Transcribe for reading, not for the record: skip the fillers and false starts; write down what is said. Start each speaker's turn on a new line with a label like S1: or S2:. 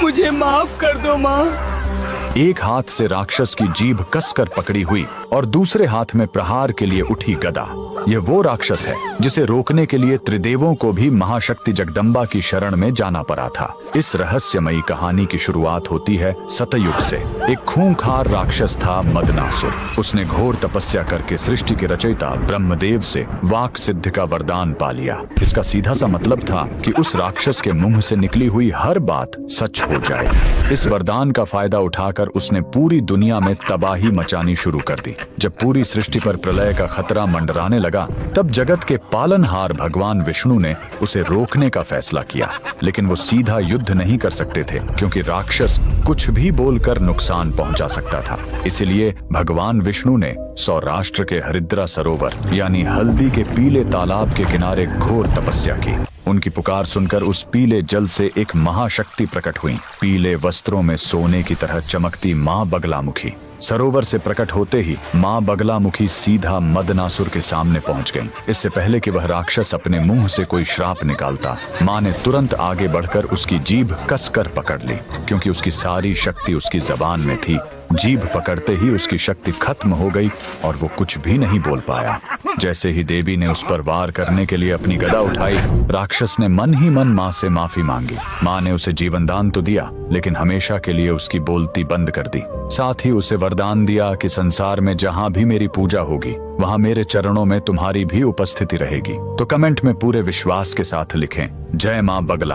S1: मुझे माफ कर दो माँ।
S2: एक हाथ से राक्षस की जीभ कसकर पकड़ी हुई और दूसरे हाथ में प्रहार के लिए उठी गदा। यह वो राक्षस है जिसे रोकने के लिए त्रिदेवों को भी महाशक्ति जगदम्बा की शरण में जाना पड़ा था। इस रहस्यमयी कहानी की शुरुआत होती है सतयुग से। एक खूंखार राक्षस था मदनासुर। उसने घोर तपस्या करके सृष्टि के रचयिता ब्रह्मदेव से वाक सिद्धि का वरदान पा लिया। इसका सीधा सा मतलब था कि उस राक्षस के मुंह से निकली हुई हर बात सच हो जाए। इस वरदान का फायदा उठाकर उसने पूरी दुनिया में तबाही मचानी शुरू कर दी। जब पूरी सृष्टि पर प्रलय का खतरा मंडराने लगा, तब जगत के पालनहार भगवान विष्णु ने उसे रोकने का फैसला किया। लेकिन वो सीधा युद्ध नहीं कर सकते थे, क्योंकि राक्षस कुछ भी बोलकर नुकसान पहुंचा सकता था। इसलिए भगवान विष्णु ने सौराष्ट्र के हरिद्रा सरोवर यानी हल्दी के पीले तालाब के किनारे घोर तपस्या की। उनकी पुकार सुनकर उस पीले जल से एक महाशक्ति प्रकट हुई। पीले वस्त्रों में सोने की तरह चमकती माँ बगलामुखी। सरोवर से प्रकट होते ही माँ बगलामुखी सीधा मदनासुर के सामने पहुंच गईं। इससे पहले कि वह राक्षस अपने मुंह से कोई श्राप निकालता, माँ ने तुरंत आगे बढ़कर उसकी जीभ कसकर पकड़ ली, क्योंकि उसकी सारी शक्ति उसकी जबान में थी। जीभ पकड़ते ही उसकी शक्ति खत्म हो गई और वो कुछ भी नहीं बोल पाया। जैसे ही देवी ने उस पर वार करने के लिए अपनी गदा उठाई, राक्षस ने मन ही मन माँ से माफी मांगी। माँ ने उसे जीवन दान तो दिया, लेकिन हमेशा के लिए उसकी बोलती बंद कर दी। साथ ही उसे वरदान दिया कि संसार में जहाँ भी मेरी पूजा होगी, वहाँ मेरे चरणों में तुम्हारी भी उपस्थिति रहेगी। तो कमेंट में पूरे विश्वास के साथ लिखें, जय माँ बगला।